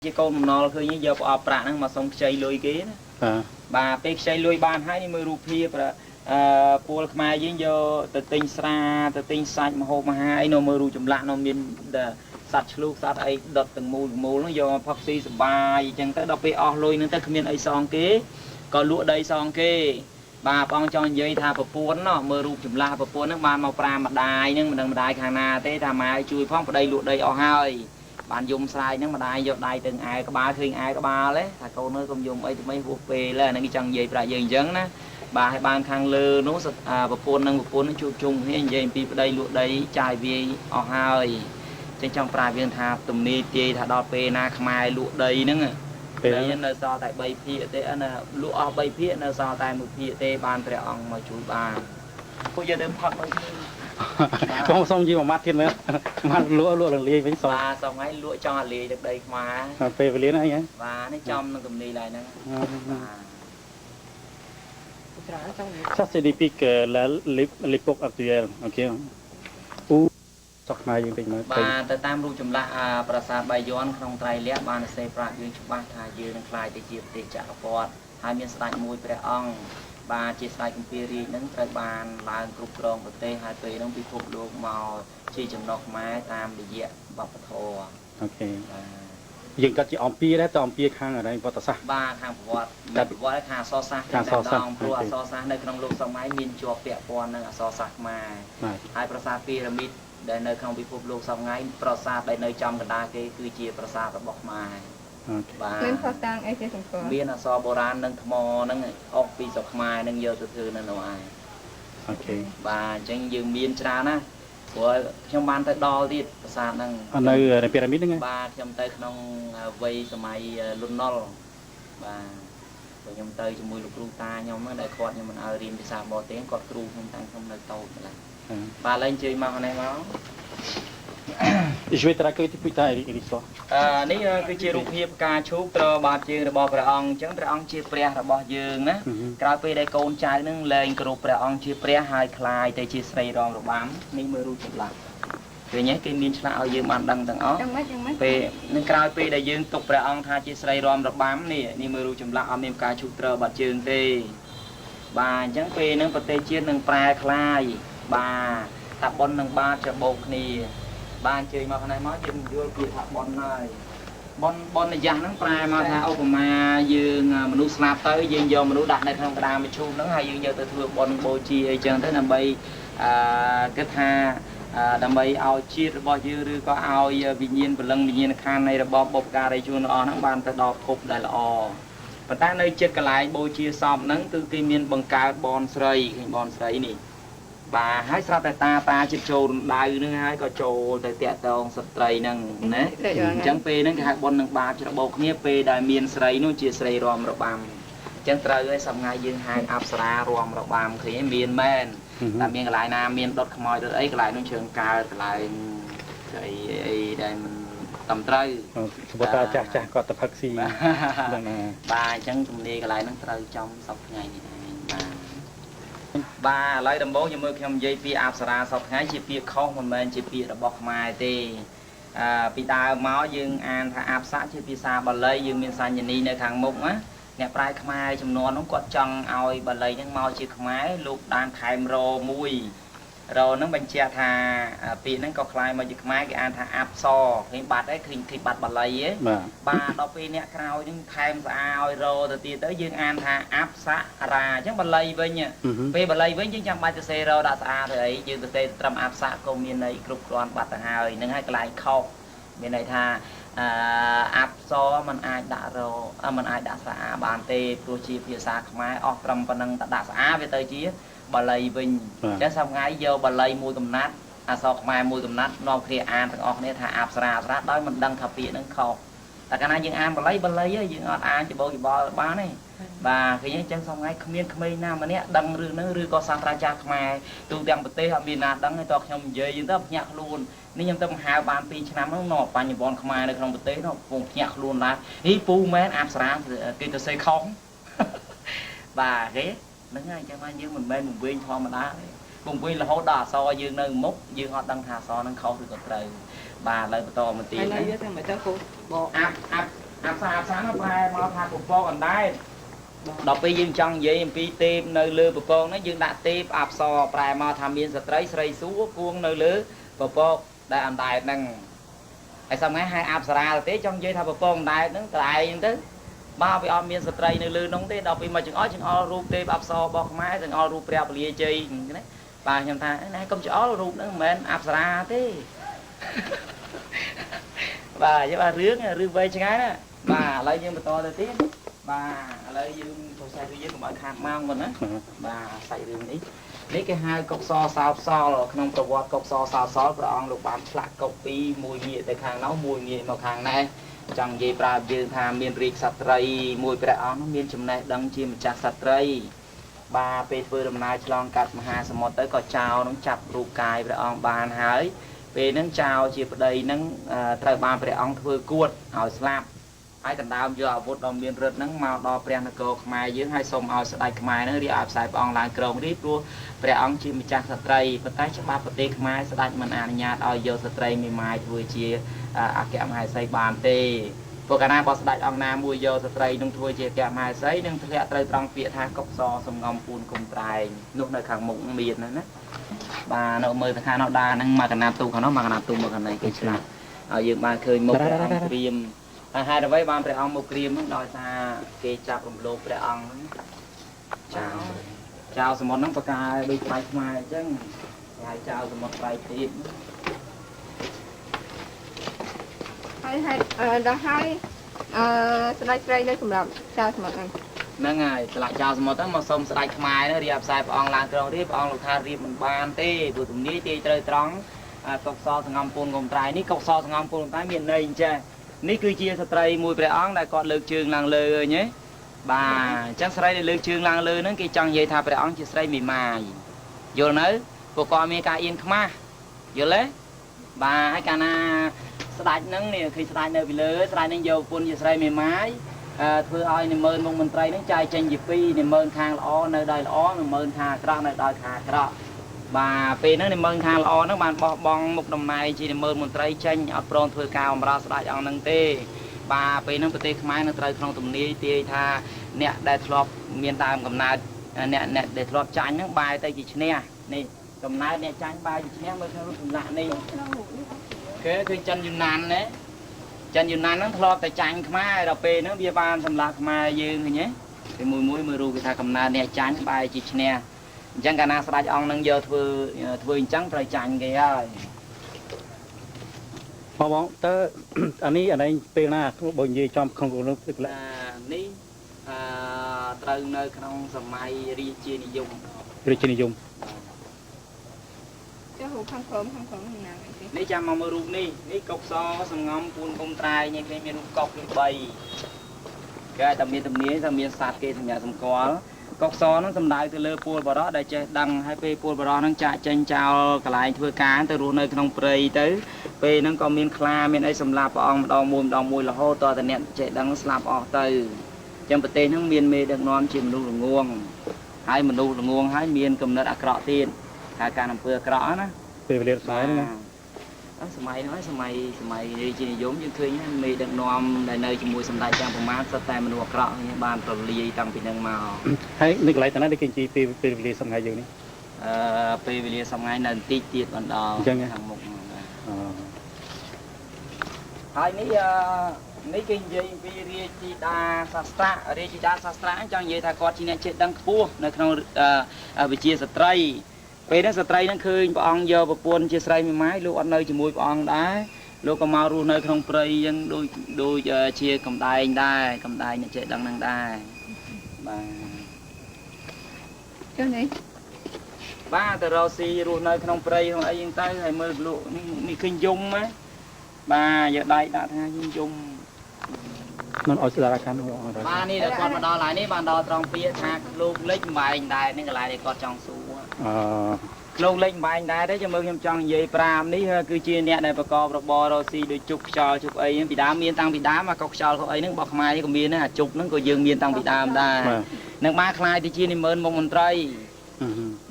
chỉ con nó khơi như giờ bỏ bạc năng mà xong chơi lôi kế bà pe chơi lôi bàn hai đi mười rupia và pol mai với giờ từ tinh sạch mà hôm hai nó mười ru chấm lạ nó miền sạch lúc sạch ấy đợt từng mù nó do phát si bài chẳng tới đọc pe lôi nên tới miền ấy xong kế còn lụa đây xong kế bà phong cho dây thà bờ puôn nó mưa rụp chùm la bờ puôn nó ban màu pram mặt đài nhưng mà đằng đài hàng na thế thà mai chui phong vào đây lụa đây hai bạn dùng sai nhưng mà đài vô đài từng ai có ba khi ai có ba đấy thà câu nói không dùng ấy thì mấy vụ về là những cái chân dây phải dây dấn á bà hay ban khang lơ nó bờ puôn nó chụp chung thế dây pi vào đây lụa đây chài về hai trên trong pram viên thà tụm ni tê thà đo pe na mai lụa đây nữa đấy nó so tại bay phía thế là lụa bay phía nó so tại một phía thế ban trẻ ông mà chui bà bây giờ đêm phật không xong gì mà mắt thiên nữa mắt lụa lần ly với xong và xong ấy lụa cho lì được đây mà về với này nhé và nó trong nó cầm đi lại nữa chắc sẽ đi pick là lipok actual ok sọc mai dương tình mới và từ tam ru chùm lạ prasad bay yon không trai lẽ ban se pra dương chụp ba thà dương đang khai để chiết để trả phật hai miền sài mùi pre ong bà chia sài công ty ri nâng trai ban là group rong của tây hai tây nâng bị phục luôn màu chi chấm nọc máy tam để dẹp bọc thô ok dương có chỉ om pi đấy om pi khang ở đây vợ sa ba khang vợ vợ khang so sa khang so sa so sa nơi trong lục sông máy miền chùa pẹ pon nâng so sa mà hai prasad pyramid để nơi không bị phục lục xong ngay prasad để nơi trong người ta cái cứ chia prasad và bọc mai và miền là so boran nâng thmo nâng ốc pi sọc mai nâng giờ từ từ nâng ngoài ok và tranh dương miền trà na của trong ban tới đo đi prasad nâng nơi pyramid đấy nghe ba trong tới trong vây sớm mai luôn nol và nhom tới cho mùi lục lu ta nhom nó đại quạt nhưng mình ở riêng thì sao bỏ tiếng quạt kêu không tăng không nơi tàu lại bà lên chơi màu này máu chơi tra cái tipu ta đi so ní cái chơi rụp hiệp ca chúc cho bà chơi rồi bỏ ông chẳng ông chơi pre rồi bỏ dương á cái pe đây con trai nâng lên group ông chơi pre hai khai tới chơi xây rong rồi bám ní mưa rụp chụp lại rồi nhé cái miếng chả ở dương bàn đằng đằng ó pe nâng cái pe đây dương tục ông tha chơi xây rong rồi bám nè ní mưa rụp chụp lại ông em ca chúc cho bà chơi tê bà chẳng pe nâng bật tê chiên nâng pre khai bà tập bón nâng ba cho bột nè ba chơi mà hôm nay mới chơi vô việc tập bón này bón này dàn nó prai mà thà ông mà dương mình nuôi snap tới dương vô mình nuôi đặt này không cái đam mình chu nó hay dương vô từ thường bón bôi chi chân tới làm bay cái tha làm bay ao chi rồi bao nhiêu rồi có ao tự nhiên khan này là bọc cà đây chu nó ban tới đo phục đại là và ta nơi chết cái lại bôi chia xong nắng từ kim miên bằng cá bón sấy nè bà hãy sao ta chụp trồn đài nữa hay có trồn tại tiệt tông sập tray nâng nè chẳng pe nâng cái bon nâng ba cho bột nhé pe đài miền sấy nó chia sấy rom rồi băm chẳng tray ấy xong ngày dương hai áp sra rom rồi băm thì miền men là miền lại nam miền đốt khmoi được ấy lại nó trường cao lại cái đây mình tầm tray ta chắc có tập hắc xì bà chẳng tụi đi cái lại nó tray trong sọc ngày này bà lấy đầm bố cho mưa không dây pi áp sara sọc ngay chỉ pi không mình chỉ pi là bọc mai thì pi ta máu dương an thà áp sát chỉ pi xa bà lấy dương miền san nhìn đi nơi thằng mục á nè prai mai chấm nón nó quật chân ao bà lấy những mau chỉ khmái lục đan khai rô mùi rồi nó bên che thà pi nó có khai mà chỉ khmái cái an thà áp so cái bạt ấy thì bạt bà lấy ấy bà đó pi nè cao những khai ao rồi từ từ tới dương an thà áp sát ra chắc bà lấy với nhỉ vì bà lấy với những trăm ba xe rồi đã xa rồi ấy dương từ từ trầm áp sát công miền này group đoàn bạt thằng hai nâng hai cái lại khâu miền này thà áp so mình ai đã rồi mình ai đã xả bàn tê pro chi phía xa khmái ở trầm và nâng đã xả về tới chi bà lấy vinh chứ xong ngay vô bà lấy mùi cầm nát sau khmái mùi cầm nát nó kia an thằng ọc này thà áp ra đó mình đăng thập viện nâng khâu tại cái này dương an bà lấy á dương ọt an cho bố gì bò bá này và khi nhớ chân xong ngay khmei nam mà nè đăng rư có sang ra cha khmái tu tiếng bờ tây họ miền nam đăng cái to nhom dây dương tấp nhạc luôn nếu nhom tâm hai bàn pi năm nó nọ bàn nhom bòn khmái này trong bờ tây nó vùng nhạc luôn là hí pu mến áp ra kia tôi xây không và ghé nó ngay cho anh dương mình bên vùng viên thôi mà đá vùng viên là hỗ đà so dương nơi múc dương họ đăng hà so nó khâu được còn trời bà lấy to một tí áp សានោះប្រែមកថាពពកអណ្ដែតដល់ពេលយើងចង់និយាយអំពីទេពនៅលើពពកហ្នឹងយើងដាក់ទេពអប្សរប្រែមកថាមានស្ត្រីស្រីសួរគួងនៅលើពពកដែលអណ្ដែតហ្នឹងហើយសំខាន់ហៅអប្សរាទេចង់និយាយថាពពកអណ្ដែតហ្នឹងកន្លែងហ្នឹងទៅបើវាអត់មានស្ត្រីនៅលើនោះទេដល់ពេលមកចង្អុលរូបទេពអប្សររបស់ខ្មែរចង្អុលរូបព្រះពលាជ័យណាបាទខ្ញុំថាណែកុំចង្អុលរូបហ្នឹងមិនមែនអប្សរាទេបាទយករឿងវែងឆ្ងាយណាបាទឥឡូវយើងបន្តទៅទៀតបាទឥឡូវយើងទៅសាច់រឿងកុំឲ្យខាតម៉ោងមុនណាបាទសាច់រឿងនេះគេហៅកុកសសោតសល់ក្នុងប្រវត្តិកុកសសោតសល់ព្រះអង្គលោកបានឆ្លាក់កុកពីរមួយងាកទៅខាងនោះមួយងាកមកខាងនេះចង់និយាយប្រាប់យើងថាមានរាជក្សត្រីមួយព្រះអង្គមានចំណេះដឹងជាម្ចាស់ក្សត្រីបាទពេលធ្វើដំណើរឆ្លងកាត់មហាសមុទ្រទៅក៏ចោលនឹងចាប់រូបកាយព្រះអង្គបានហើយពេលហ្នឹងចោលជាប្តីហ្នឹងត្រូវបានព្រះអង្គធ្វើគួតឲ្យស្លាប់ហើយដណ្ដើមយកអាវុធដ៏មានឫទ្ធិហ្នឹងមកដល់ព្រះនគរខ្មែរយើងហើយសូមឲ្យស្ដេចខ្មែរហ្នឹងរៀបឲ្យផ្សាយព្រះអង្គឡើងគ្រងរាជ្យព្រោះព្រះអង្គជាម្ចាស់ក្សត្រីប៉ុន្តែច្បាប់ប្រទេសខ្មែរស្ដេចមិនអនុញ្ញាតឲ្យយកស្ត្រីមេម៉ាយធ្វើជាអគ្គមហេសីបានទេព្រោះកាលណាបើស្ដេចអង្គណាមួយយកស្ត្រីនឹងធ្វើជាអគ្គមហេសីនឹងធ្លាក់ត្រូវត្រង់ពាក្យថាកុកសសំងំពូនគុំត្រែងនោះនៅខាងមុខមានហ្នឹងណាបាទនៅមើលទៅខាងនោះដាហ្នឹងមកកណាត់ទូខាងនោះមកកណាត់ទូមកខាងនេះគេឆ្លាស់ហើយយើងបានឃើញមុខព្រះអង្គព្រាមហើយហេតុអ្វីបានព្រះអង្គមកព្រាមហ្នឹងដោយសារគេចាប់រំលោភព្រះអង្គហ្នឹងចៅសមុទ្រហ្នឹងប្រកាសដូចផ្នែកខ្មែរអញ្ចឹងគេហៅចៅសមុទ្រប្រៃទៀតហើយដល់ហើយស្ដេចស្រីនៅសម្រាប់ចៅសមុទ្រហ្នឹងហើយស្លាកចៅសមុទ្រហ្នឹងមកសុំស្ដេចខ្មែរហ្នឹងរៀបផ្សាយព្រះអង្គឡើងគ្រងរាជ្យព្រះអង្គលោកថារៀបមិនបានទេព្រោះទំនាយទេត្រូវត្រង់កុកសសង្ងំពូនកុំត្រែងនេះកុកសសង្ងំពូនកុំត្រែងមានន័យអញ្ចឹងនេះគឺជាស្ត្រីមួយព្រះអង្គដែលគាត់លើកជើងឡើងលើឃើញទេបាទអញ្ចឹងស្រីដែលលើកជើងឡើងលើហ្នឹងគេចង់និយាយថាព្រះអង្គជាស្រីមេម៉ាយយល់នៅពួកគាត់មានការអៀនខ្មាស់យល់ទេបាទហើយកាលណាស្ដេចហ្នឹងនេះឃើញស្ដេចនៅពីលើស្ដេចហ្នឹងយកប្រពន្ធជាស្រីមេម៉ាយធ្វើឲ្យនិមឺនមុខមន្ត្រីហ្នឹងចាយចេញជាពីរនិមឺនខាងល្អនៅដោយល្អនិមឺនខាងអាក្រក់នៅដោយខាងអាក្រក់បាទពេលហ្នឹងនិមឺនខាងល្អហ្នឹងបានបោះបង់មុខតំណែងជានិមឺនមន្ត្រីចេញអត់ព្រមធ្វើការបម្រើស្ដេចអង្គហ្នឹងទេបាទពេលហ្នឹងប្រទេសខ្មែរនៅត្រូវក្នុងទំនាយទាយថាអ្នកដែលធ្លាប់មានដើមកំណើតអ្នកដែលធ្លាប់ចាញ់ហ្នឹងបែរទៅជាឈ្នះនេះកំណើតអ្នកចាញ់បែរជាឈ្នះមើលក្នុងរូបចម្លាក់នេះគេឃើញចិនយូណានណាចិនយូណានហ្នឹងធ្លាប់តែចាញ់ខ្មែរដល់ពេលហ្នឹងវាបានសម្លាប់ខ្មែរយើងឃើញទេពេលមួយមើលរូបគេថាកំណើតអ្នកចាញ់បែរជាឈ្នះអញ្ចឹងកាលណាស្ដេចអង្គនឹងយកធ្វើអញ្ចឹងត្រូវចាញ់គេហើយបងតើអានេះពេលណាបើនិយាយចំក្នុងនោះទឹកឡានេះត្រូវនៅក្នុងសម័យរាជានិយមចុះរូបខាងក្រោមណានេះចាំមកមើលរូបនេះកុកសសង្ងំពូនគុំត្រែងនេះគេមានរូបកុកពី3គេតែមានទំនាយថាមានសត្វគេសម្រាប់សម្គាល់កុកសហ្នឹងសំដៅទៅលើពលបរោះដែលចេះដឹងហើយពេលពលបរោះហ្នឹងចាក់ចេញចោលកន្លែងធ្វើការទៅរស់នៅក្នុងព្រៃទៅពេលហ្នឹងក៏មានខ្លាមានអីសម្លាប់ព្រះអង្គម្ដងមួយរហូតតតែអ្នកចេះដឹងស្លាប់អស់ទៅអញ្ចឹងប្រទេសហ្នឹងមានមេដឹកនាំជាមនុស្សល្ងងហើយមនុស្សល្ងងហើយមានគំនិតអាក្រក់ទៀតថាការអំពើអាក្រក់ណាពេលវេលាស្អែកហ្នឹងសម័យហ្នឹងសម័យរាជានិយមយើងឃើញមេដឹកនាំដែលនៅជាមួយសម្ដេចទាំងប្រមាណសុទ្ធតែមនុស្សអាក្រក់បានប្រលាយតាំងពីហ្នឹងមកហើយនៅកន្លែងតាណាគេនិយាយពេលវេលាសម្ងាយយើងនេះពេលវេលាសម្ងាយនៅបន្តិចទៀតបណ្ដោខាងមុខហើយនេះគេនិយាយពីរាជធីតាសាស្ត្រចង់និយាយថាគាត់ជាអ្នកចេះដឹងខ្ពស់នៅក្នុងវិជាស្ត្រីពេលហ្នឹងស្ត្រីហ្នឹងឃើញព្រះអង្គយកប្រពន្ធជាស្រីមេម៉ាយលោកអត់នៅជាមួយព្រះអង្គដែរលោកក៏មករស់នៅក្នុងព្រៃអញ្ចឹងដូចជាកំដែងដែរកំដែងអ្នកចេះដឹងហ្នឹងដែរបាទចុះនេះបាទទៅរកស៊ីរស់នៅក្នុងព្រៃក្នុងអីហ្នឹងទៅហើយមើលលោកនេះឃើញយំណាបាទយកដៃដាក់ថាយំមិនអោយស្ដារខាងនោះបាទនេះដល់គាត់មកដល់ហើយនេះបានដល់ត្រង់ពាក្យថាលោកលេចម្បែងដែរនេះកន្លែងដែលគាត់ចង់សួរលោកលេចម្បែងដែរទេចាំមើលខ្ញុំចង់និយាយប្រាមនេះគឺជាអ្នកដែលប្រកបរបររកស៊ីដូចជប់ខ្យល់ជប់អីហ្នឹងពីដើមមានតាំងពីដើមមកកុកខ្យល់កុកអីហ្នឹងរបស់ខ្មែរក៏មានដែរអាជប់ហ្នឹងក៏យើងមានតាំងពីដើមដែរនឹងបានខ្លាយទៅជានិមឺនមុខមន្ត្រី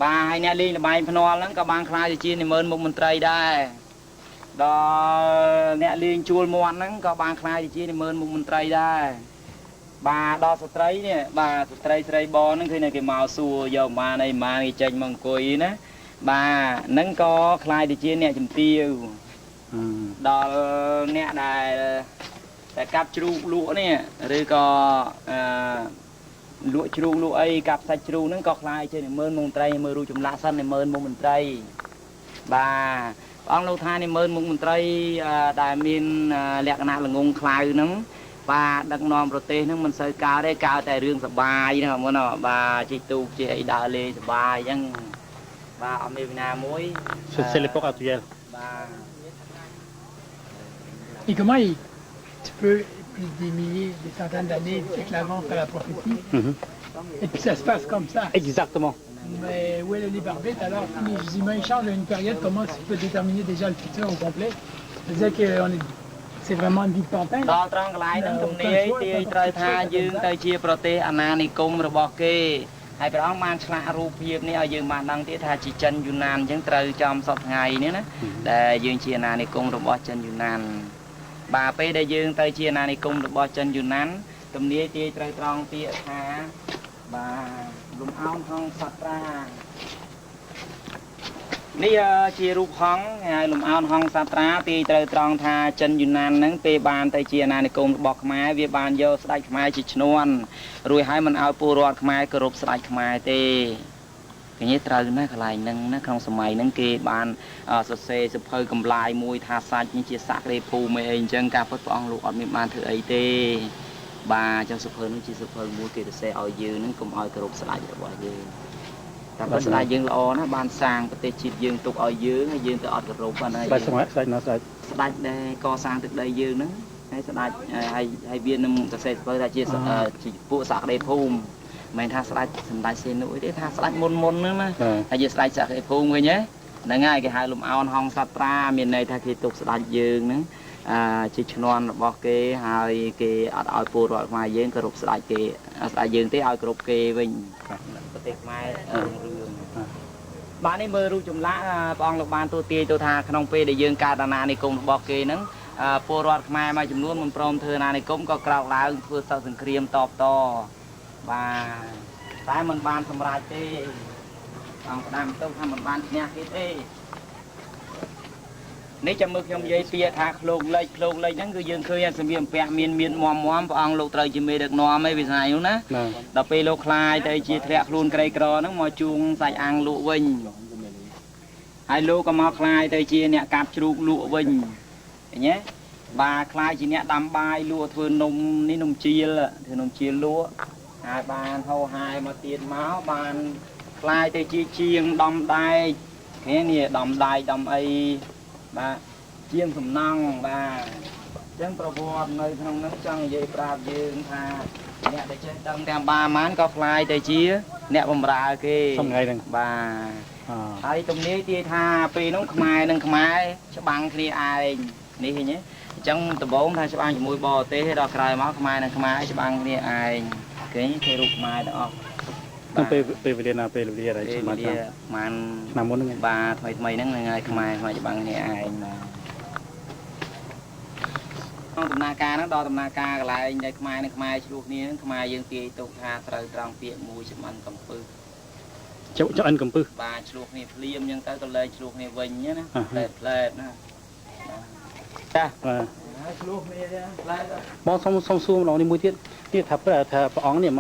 បាទហើយអ្នកលេងល្បែងភ្នាល់ហ្នឹងក៏បានខ្លាយទៅជានិមឺនមុខមន្ត្រីដែរ ដល់អ្នកលេងជួលមាត់ហ្នឹងក៏បានខ្លាយជាមើលមុខមន្ត្រីដែរបាទដល់ស្ត្រីនេះបាទស្ត្រីស្រីបហ្នឹងឃើញគេមកសួរយកម៉ានអីម៉ានគេចេញមកអង្គុយណាបាទហ្នឹងក៏ខ្លាយទៅជាអ្នកជំទាវដល់អ្នកដែលកាប់ជ្រូកលក់នេះឬក៏លក់ជ្រូកលក់អីកាប់សាច់ជ្រូកហ្នឹងក៏ខ្លាយជាមើលមុខមន្ត្រីមើលរូបចម្លាក់សិនមើលមុខមន្ត្រីបាទព្រះអង្គលោកថានេះមើលមុខមន្ត្រីដែលមានលក្ខណៈល្ងងខ្លៅហ្នឹងបាទដឹកនាំប្រទេសហ្នឹងមិនសូវកើតទេកើតតែរឿងសបាយហ្នឹងហ្មងណាបាទជិះទូកជិះអីដើរលេងសបាយអញ្ចឹងបាទអត់មានវិណាមួយ C'est l'époque actuelle. Et comment tu peux, plus des milliers, des centaines d'années, siècles avant, faire la prophétie, et puis ça se passe comme ça. Exactement. Mais où est le libre arbitre alors si les humains changent à une période, comment tu peux déterminer déjà le futur au complet? C'est-à-dire que c'est vraiment une vie de pantin. ដល់ត្រង់កន្លែងហ្នឹងទំនាយទាយត្រូវថាយើងទៅជាប្រទេសអាណានិគមរបស់គេហើយព្រះអង្គបានឆ្លាក់រូបភាពនេះឲ្យយើងបានដឹងទៀតថាជាចិនយូណានអញ្ចឹងត្រូវចំសពថ្ងៃនេះណាដែលយើងជាអាណានិគមរបស់ចិនយូណានបាទពេលដែលយើងទៅជាអាណានិគមរបស់ចិនយូណានទំនាយទាយត្រូវត្រង់ពាក្យថាបាទលំអោនហងសត្រានេះជារូបហង្សហើយលំអោនហង្សសាត្រាទីត្រូវត្រង់ថាចិនយូណានហ្នឹងពេលបានទៅជាអាណានិគមរបស់ខ្មែរវាបានយកស្ដេចខ្មែរជាឈ្នន់រួចហើយមិនឲ្យពលរដ្ឋខ្មែរគោរពស្ដេចខ្មែរទេគេនេះត្រូវណាកន្លែងហ្នឹងណាក្នុងសម័យហ្នឹងគេបានសរសេរសភៅកម្លាយមួយថាសាច់នេះជាសក្តិភូមិអីអញ្ចឹងការពិតព្រះអង្គលោកអត់មានបានធ្វើអីទេបាទអញ្ចឹងសភៅនេះជាសភៅមួយគេសរសេរឲ្យយើងហ្នឹងកុំឲ្យគោរពស្ដេចរបស់យើងតែបើស្ដេចយើងល្អណាបានសាងប្រទេសជាតិយើងទុកឲ្យយើងហើយយើងទៅអត់គោរពប៉ុណ្ណាស្ដេចស្ដេចដែលកសាងទឹកដីយើងហ្នឹងហើយស្ដេចហើយវានឹងសរសេរសភៅថាជាពួកសក្តិភូមិមិនថាស្ដេចសម្ដេចសេនុអីទេថាស្ដេចមុនហ្នឹងណាហើយជាស្ដេចសក្តិភូមិវិញហ្នឹងហើយគេហៅលំអោនហង្សត្រាមានន័យថាគេទុកស្ដេចយើងហ្នឹងជាឈ្នន់របស់គេហើយគេអត់ឲ្យពលរដ្ឋខ្មែរយើងគោរពស្ដេចគេស្ដេចយើងទេឲ្យគោរពគេវិញប្រទេសខ្មែររឿងបាទនេះមើលរូបចម្លាក់ព្រះអង្គលោកបានទូទាយទៅថាក្នុងពេលដែលយើងកើតអាណានិគមរបស់គេហ្នឹងពលរដ្ឋខ្មែរមួយចំនួនមិនព្រមធ្វើអាណានិគមក៏ក្រោកឡើងធ្វើសង្គ្រាមតបតបាទតែមិនបានសម្រេចទេអង្គផ្ដាំទៅថាមិនបានឈ្នះគេទេនេះចាំមើលខ្ញុំនិយាយពីថាឃ្លោកលេខហ្នឹងគឺយើងឃើញសម្ភារបំពាក់មានមមព្រះអង្គលោកត្រូវជាមេដឹកនាំឯវិស័យនោះណាដល់ពេលលោកខ្លាយទៅជាធ្លាក់ខ្លួនក្រីក្រហ្នឹងមកជួងសាច់អាំងលក់វិញហើយលោកក៏មកខ្លាយទៅជាអ្នកកាប់ជ្រូកលក់វិញឃើញទេបាទខ្លាយជាអ្នកដាំបាយលក់ធ្វើនំនេះនំជៀលធ្វើនំជៀលលក់ហើយបានហោហាយមកទៀតមកបានខ្លាយទៅជាជាងដំដែកឃើញនេះដំដែកដំអីបាទជាងសំណង់បាទអញ្ចឹងប្រវត្តិនៅក្នុងនោះចង់និយាយប្រាប់យើងថាអ្នកដែលចេះដឹងទាំងបាម៉ានក៏ខ្លាយទៅជាអ្នកបម្រើគេសំថ្ងៃហ្នឹងបាទហើយទំនាយទាយថាពេលនោះខ្មែរនិងខ្មែរច្បាំងគ្នាឯងនេះឃើញទេអញ្ចឹងដំបូងថាច្បាំងជាមួយបរទេសដល់ក្រោយមកខ្មែរនិងខ្មែរច្បាំងគ្នាឯងឃើញគេរូបខ្មែរទាំងអស់ពេលវេលាណាពេលវេលាอะไรប្រហែលឆ្នាំមុនហ្នឹងបាទថ្មីហ្នឹងហើយខ្មែរច្បាំងគ្នាឯងបាទក្នុងដំណើរការហ្នឹងដល់ដំណើរការកន្លែងដែលខ្មែរនិងខ្មែរឆ្លោះគ្នាហ្នឹងខ្មែរយើងទាយទុកថាត្រូវត្រង់ពាក្យមួយចំអិនកំពឹសចំអិនកំពឹសបាទឆ្លោះគ្នាភ្លាមអញ្ចឹងទៅក៏លែងឆ្លោះគ្នាវិញណាផ្លែតណាចាបាទឆ្លោះគ្នាទេផ្លែតបងសុំសួរម្ដងនេះមួយទៀតថាព្រះអង្គនេះ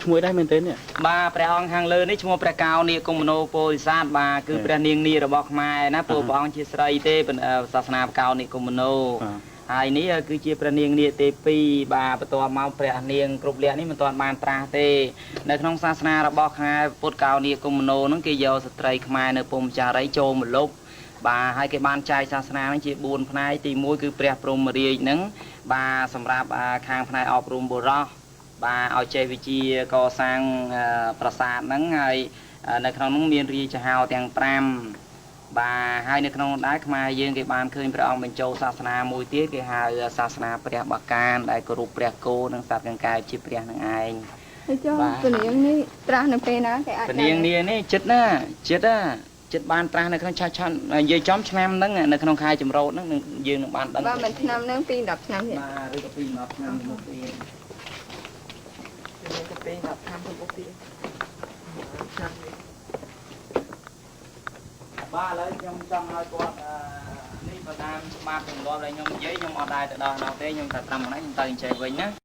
ឈ្មោះដែរមែនទេនេះបាទព្រះអង្គខាងលើនេះឈ្មោះព្រះកៅនីកុមនោពោធិសត្វបាទគឺព្រះនាងនីរបស់ខ្មែរណាព្រោះព្រះអង្គជាស្រីទេសាសនាព្រះកៅនីកុមនោហើយនេះគឺជាព្រះនាងនាគទេ2បាទបន្ទាប់មកព្រះនាងគ្រប់លក្ខនេះមិនទាន់បានត្រាស់ទេនៅក្នុងសាសនារបស់ខ្មែរពុទ្ធកៅនីកុមនោហ្នឹងគេយកស្ត្រីខ្មែរនៅពុំចារីចូលមកលុបបាទហើយគេបានចែកសាសនាហ្នឹងជា4ផ្នែកទី1គឺព្រះព្រហ្មរាជហ្នឹងបាទសម្រាប់ខាងផ្នែកអប់រំបុរសបាទឲ្យចេះវិជាកសាងប្រាសាទហ្នឹងហើយនៅក្នុងនោះមានរាជហោទាំង5បាទហើយនៅក្នុងដែរខ្មែរយើងគេបានឃើញព្រះអង្គបញ្ចូលសាសនាមួយទៀតគេហៅសាសនាព្រះបកានដែលគោរពព្រះគោនិងសត្វកង្កែបជាព្រះនឹងឯងហើយចុះពនាងនេះត្រាស់នៅពេលណាគេអាចពនាងនេះចិត្ត ចិត្តបានត្រាស់នៅក្នុងឆាឆាន់និយាយចំឆ្នាំហ្នឹងនៅក្នុងខែចម្រោតហ្នឹងយើងនឹងបានដឹង បាទមិនឆ្នាំហ្នឹងពី10ឆ្នាំទៀត បាទឬក៏ពី10ឆ្នាំមកទៀត ទៅពេល10ឆ្នាំទៅមុខទៀតឆ្នាំនេះ បាទឥឡូវខ្ញុំចង់ឲ្យគាត់នេះបើតាមច្បាប់ទម្លាប់ដែលខ្ញុំនិយាយខ្ញុំអត់ដែរទៅដល់នោះទេខ្ញុំតែត្រឹមហ្នឹងខ្ញុំទៅអញ្ជើញវិញណា